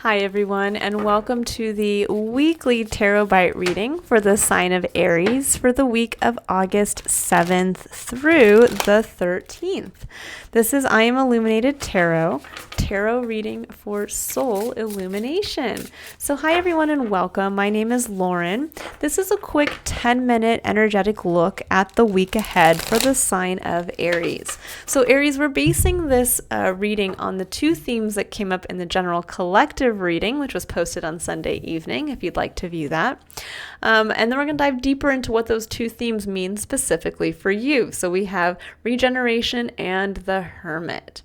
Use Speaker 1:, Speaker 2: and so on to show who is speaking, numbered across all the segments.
Speaker 1: Hi everyone, and welcome to the weekly Tarot Bite reading for the sign of Aries for the week of August 7th through the 13th. This is I Am Illuminated Tarot reading for Soul Illumination. So hi everyone and welcome. My name is Lauren. This is a quick 10-minute energetic look at the week ahead for the sign of Aries. So Aries, we're basing this reading on the two themes that came up in the general collective reading, which was posted on Sunday evening, if you'd like to view that. And then we're going to dive deeper into what those two themes mean specifically for you. So we have regeneration and the Hermit.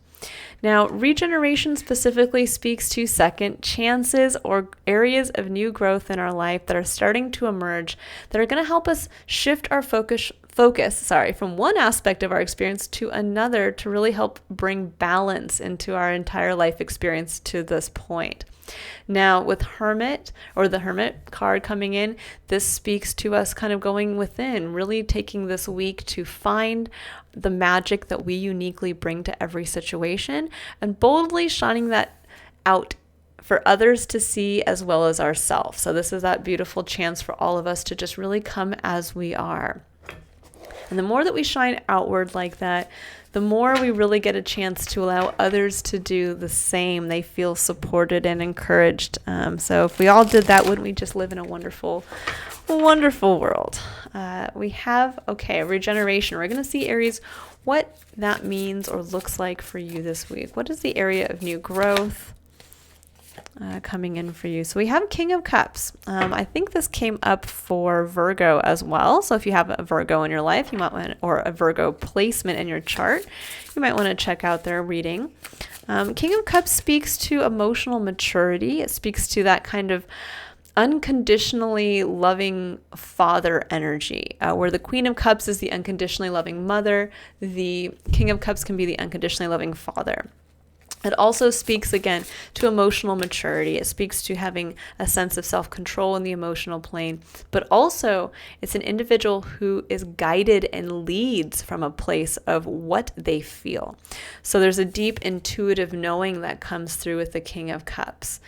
Speaker 1: Now, regeneration specifically speaks to second chances or areas of new growth in our life that are starting to emerge that are going to help us shift our focus from one aspect of our experience to another to really help bring balance into our entire life experience to this point. Now, with Hermit or the Hermit card coming in, this speaks to us kind of going within, really taking this week to find the magic that we uniquely bring to every situation and boldly shining that out for others to see as well as ourselves. So this is that beautiful chance for all of us to just really come as we are. And the more that we shine outward like that, the more we really get a chance to allow others to do the same. They feel supported and encouraged. So if we all did that, wouldn't we just live in a wonderful, wonderful world? We have, regeneration. We're going to see, Aries, what that means or looks like for you this week. What is the area of new growth coming in for you? So we have King of Cups. I think this came up for Virgo as well. So if you have a Virgo in your life, you might want, or a Virgo placement in your chart, you might want to check out their reading. King of Cups speaks to emotional maturity. It speaks to that kind of unconditionally loving father energy, where the Queen of Cups is the unconditionally loving mother. The King of Cups can be the unconditionally loving father. It also speaks, again, to emotional maturity. It speaks to having a sense of self-control in the emotional plane, but also it's an individual who is guided and leads from a place of what they feel. So there's a deep intuitive knowing that comes through with the King of Cups,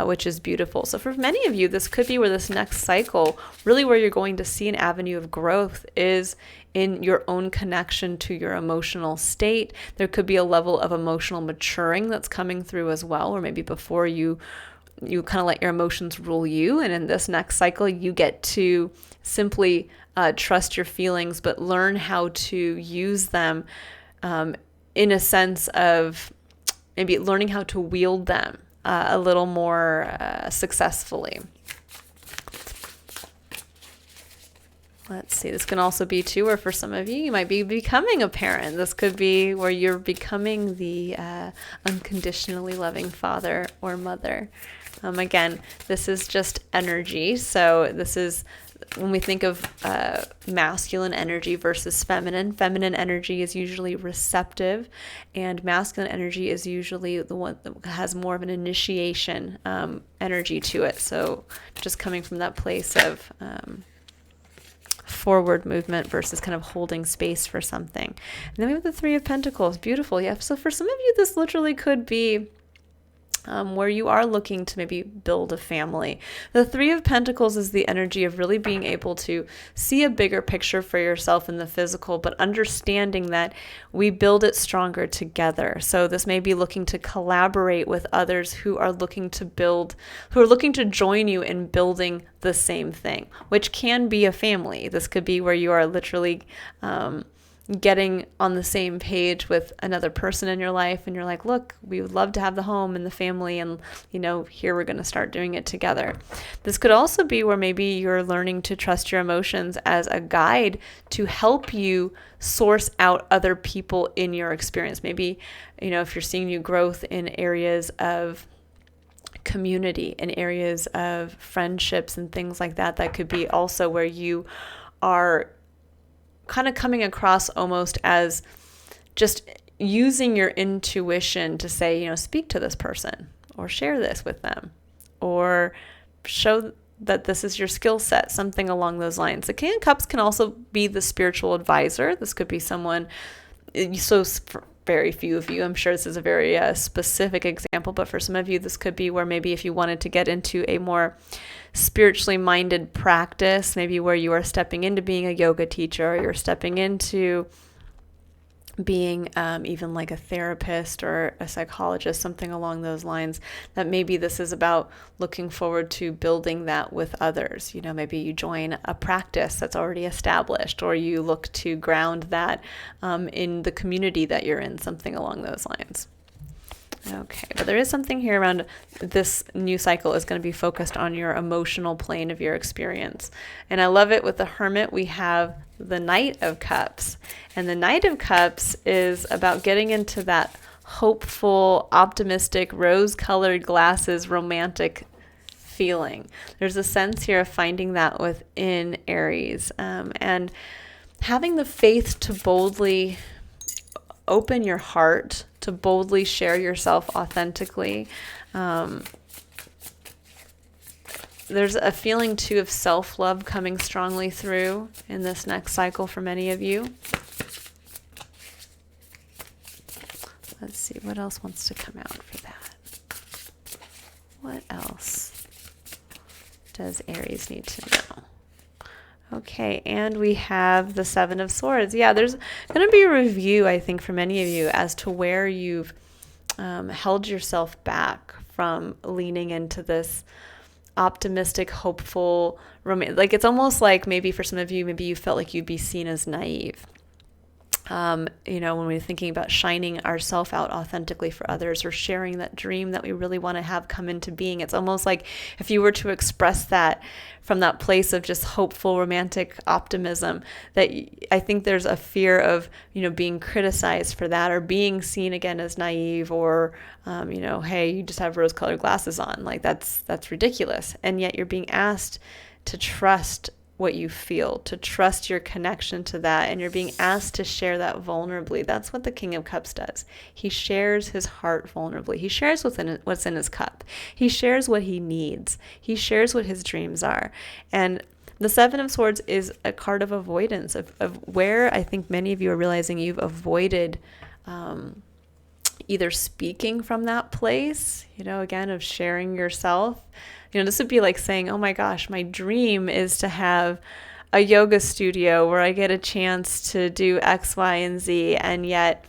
Speaker 1: which is beautiful. So for many of you, this could be where this next cycle, really where you're going to see an avenue of growth is in your own connection to your emotional state. There could be a level of emotional maturing that's coming through as well, or maybe before you kind of let your emotions rule you. And in this next cycle, you get to simply trust your feelings, but learn how to use them in a sense of maybe learning how to wield them a little more successfully. Let's see, this can also be too, or for some of you, you might be becoming a parent. This could be where you're becoming the unconditionally loving father or mother. Again, this is just energy. So this is when we think of masculine energy versus feminine. Feminine energy is usually receptive, and masculine energy is usually the one that has more of an initiation energy to it. So just coming from that place of forward movement versus kind of holding space for something. And then we have the Three of Pentacles. Beautiful. Yeah. So for some of you, this literally could be where you are looking to maybe build a family. The Three of Pentacles is the energy of really being able to see a bigger picture for yourself in the physical, but understanding that we build it stronger together. So this may be looking to collaborate with others who are looking to join you in building the same thing, which can be a family. This could be where you are literally getting on the same page with another person in your life, and you're like, look, we would love to have the home and the family, and here we're going to start doing it together. This could also be where maybe you're learning to trust your emotions as a guide to help you source out other people in your experience. Maybe if you're seeing new growth in areas of community, in areas of friendships and things like that, that could be also where you are kind of coming across almost as just using your intuition to say, speak to this person or share this with them or show that this is your skill set, something along those lines. The King of Cups can also be the spiritual advisor. This could be someone, so very few of you. I'm sure this is a very specific example, but for some of you, this could be where maybe if you wanted to get into a more spiritually minded practice, maybe where you are stepping into being a yoga teacher, or you're stepping into being even like a therapist or a psychologist, something along those lines, that maybe this is about looking forward to building that with others. You know, maybe you join a practice that's already established, or you look to ground that in the community that you're in, something along those lines. Okay, but there is something here around this new cycle is going to be focused on your emotional plane of your experience. And I love it with the Hermit. We have the Knight of Cups. And the Knight of Cups is about getting into that hopeful, optimistic, rose-colored glasses, romantic feeling. There's a sense here of finding that within Aries. And having the faith to boldly open your heart, to boldly share yourself authentically. There's a feeling too of self-love coming strongly through in this next cycle for many of you. Let's see, what else wants to come out for that? What else does Aries need to know? Okay, and we have the Seven of Swords. Yeah, there's going to be a review, I think, for many of you as to where you've held yourself back from leaning into this optimistic, hopeful, like it's almost like maybe for some of you, maybe you felt like you'd be seen as naive. You know, when we're thinking about shining ourselves out authentically for others, or sharing that dream that we really want to have come into being, it's almost like if you were to express that from that place of just hopeful, romantic optimism, that I think there's a fear of, you know, being criticized for that, or being seen again as naive, or, you know, hey, you just have rose-colored glasses on. Like that's ridiculous. And yet you're being asked to trust what you feel, to trust your connection to that, and you're being asked to share that vulnerably. That's what the King of Cups does. He shares his heart vulnerably. He shares what's in his cup. He shares what he needs. He shares what his dreams are. And the Seven of Swords is a card of avoidance, of where I think many of you are realizing you've avoided either speaking from that place, you know, again, of sharing yourself. You know, this would be like saying, oh my gosh, my dream is to have a yoga studio where I get a chance to do X, Y, and Z. And yet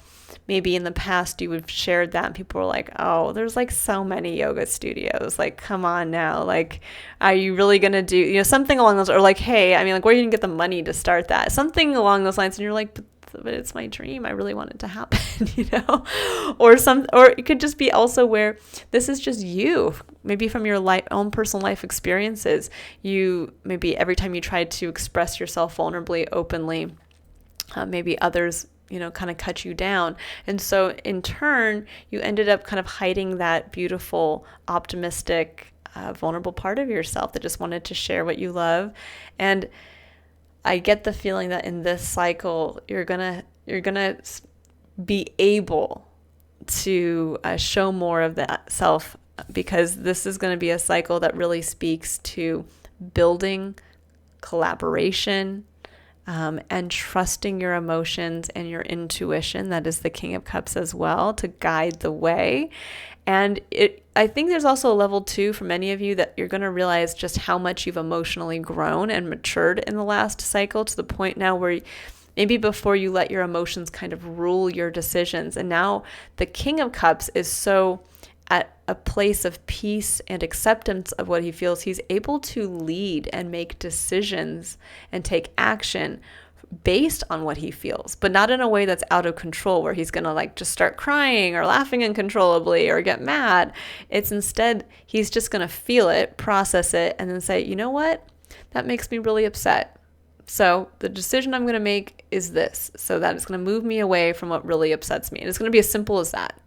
Speaker 1: maybe in the past you would have shared that and people were like, oh, there's like so many yoga studios. Like, come on now. Like, are you really going to do, you know, something along those, or like, hey, I mean, like, where are you going to get the money to start that? Something along those lines. And you're like, but it's my dream. I really want it to happen, you know, or it could just be also where this is just you, maybe from your own personal life experiences. You maybe every time you tried to express yourself vulnerably, openly, maybe others, you know, kind of cut you down. And so in turn, you ended up kind of hiding that beautiful, optimistic, vulnerable part of yourself that just wanted to share what you love. And I get the feeling that in this cycle, you're gonna be able to show more of that self, because this is going to be a cycle that really speaks to building collaboration, and trusting your emotions and your intuition. That is the King of Cups as well, to guide the way. And I think there's also a level too for many of you that you're going to realize just how much you've emotionally grown and matured in the last cycle, to the point now where maybe before you let your emotions kind of rule your decisions. And now the King of Cups is so at a place of peace and acceptance of what he feels. He's able to lead and make decisions and take action based on what he feels, but not in a way that's out of control, where he's going to like just start crying or laughing uncontrollably or get mad. It's instead, he's just going to feel it, process it, and then say, you know what? That makes me really upset. So the decision I'm going to make is this, so that it's going to move me away from what really upsets me. And it's going to be as simple as that.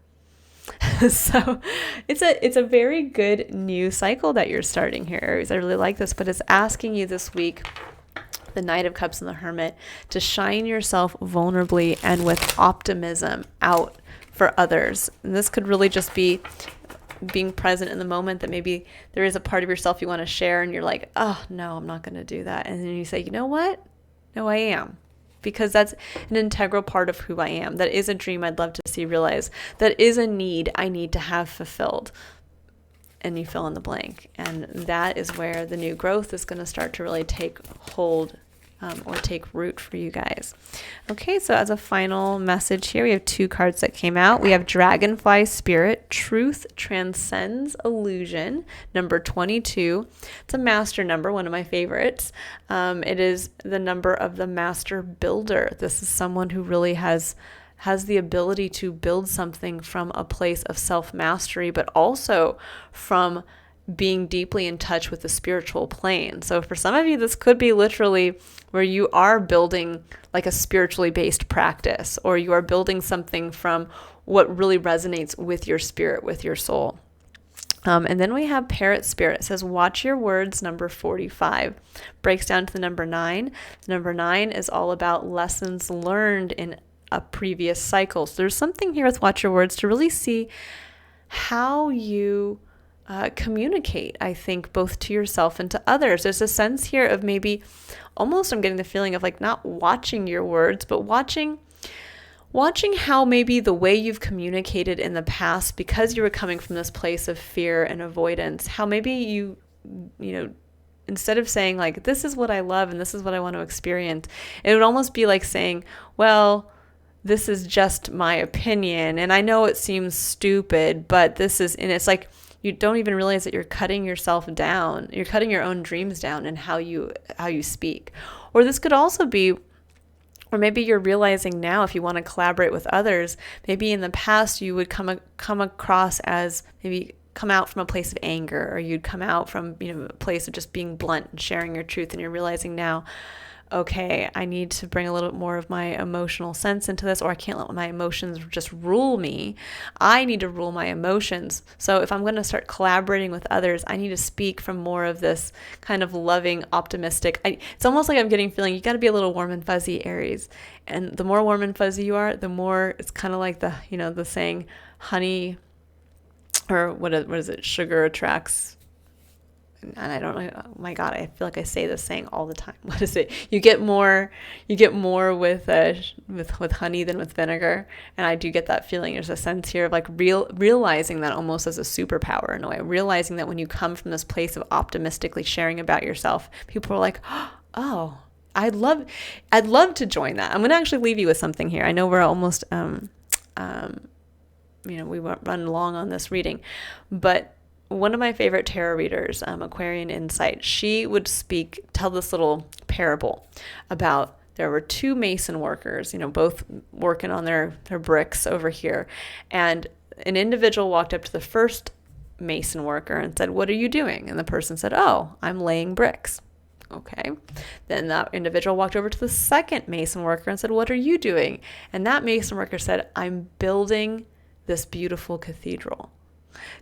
Speaker 1: So it's a very good new cycle that you're starting here, Aries. I really like this, but it's asking you this week, the Knight of Cups and the Hermit, to shine yourself vulnerably and with optimism out for others. And this could really just be being present in the moment, that maybe there is a part of yourself you want to share and you're like, oh no, I'm not going to do that. And then you say, you know what? No, I am. because that's an integral part of who I am. That is a dream I'd love to see realized. That is a need I need to have fulfilled. And you fill in the blank. And that is where the new growth is going to start to really take hold or take root for you guys. Okay, so as a final message here, we have 2 cards that came out. We have Dragonfly Spirit, Truth Transcends Illusion, number 22. It's a master number, one of my favorites. It is the number of the master builder. This is someone who really has the ability to build something from a place of self-mastery, but also from being deeply in touch with the spiritual plane. So for some of you, this could be literally where you are building like a spiritually based practice, or you are building something from what really resonates with your spirit, with your soul. And then we have Parrot Spirit. It says, watch your words, number 45. Breaks down to the number 9. The number 9 is all about lessons learned in a previous cycle. So there's something here with watch your words to really see how you communicate, I think, both to yourself and to others. There's a sense here of maybe almost, I'm getting the feeling of like not watching your words, but watching how maybe the way you've communicated in the past, because you were coming from this place of fear and avoidance, how maybe you instead of saying like, this is what I love and this is what I want to experience, it would almost be like saying, well, this is just my opinion. And I know it seems stupid, but this is, and it's like, you don't even realize that you're cutting yourself down. You're cutting your own dreams down in how you speak. Or this could also be, or maybe you're realizing now, if you want to collaborate with others, maybe in the past you would come across as maybe come out from a place of anger, or you'd come out from a place of just being blunt and sharing your truth, and you're realizing now, okay, I need to bring a little bit more of my emotional sense into this, or I can't let my emotions just rule me. I need to rule my emotions. So if I'm going to start collaborating with others, I need to speak from more of this kind of loving, optimistic. It's almost like I'm getting feeling you got to be a little warm and fuzzy, Aries. And the more warm and fuzzy you are, the more it's kind of like the saying, honey, or what is it? Sugar attracts. And I don't know, oh my God, I feel like I say this saying all the time. What is it? You get more with honey than with vinegar. And I do get that feeling. There's a sense here of like realizing that almost as a superpower in a way, realizing that when you come from this place of optimistically sharing about yourself, people are like, oh, I'd love to join that. I'm going to actually leave you with something here. I know we're almost, we won't run long on this reading, but one of my favorite tarot readers, Aquarian Insight, she would tell this little parable about there were 2 mason workers, both working on their bricks over here. And an individual walked up to the first mason worker and said, "What are you doing?" And the person said, "Oh, I'm laying bricks." Okay. Then that individual walked over to the second mason worker and said, "What are you doing?" And that mason worker said, "I'm building this beautiful cathedral."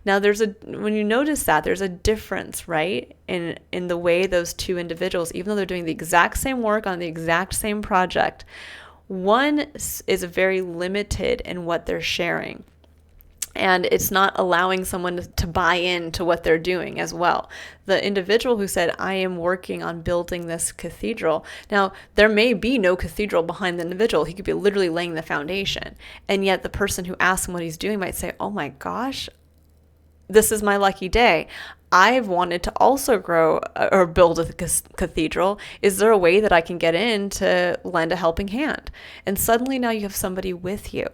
Speaker 1: Now when you notice that, there's a difference, right? In the way those 2 individuals, even though they're doing the exact same work on the exact same project, one is very limited in what they're sharing. And it's not allowing someone to buy into what they're doing as well. The individual who said, "I am working on building this cathedral." Now, there may be no cathedral behind the individual. He could be literally laying the foundation. And yet the person who asks him what he's doing might say, "Oh my gosh, this is my lucky day. I've wanted to also grow or build a cathedral. Is there a way that I can get in to lend a helping hand?" And suddenly now you have somebody with you.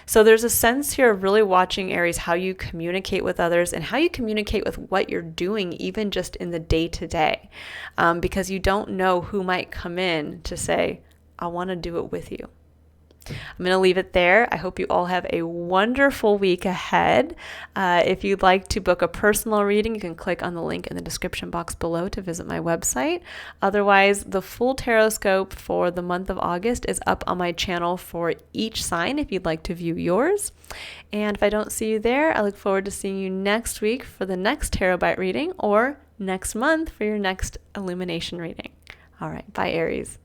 Speaker 1: So there's a sense here of really watching, Aries, how you communicate with others and how you communicate with what you're doing, even just in the day-to-day, because you don't know who might come in to say, "I want to do it with you." I'm going to leave it there. I hope you all have a wonderful week ahead. If you'd like to book a personal reading, you can click on the link in the description box below to visit my website. Otherwise, the full tarot scope for the month of August is up on my channel for each sign if you'd like to view yours. And if I don't see you there, I look forward to seeing you next week for the next Tarot Bite reading, or next month for your next illumination reading. All right. Bye, Aries.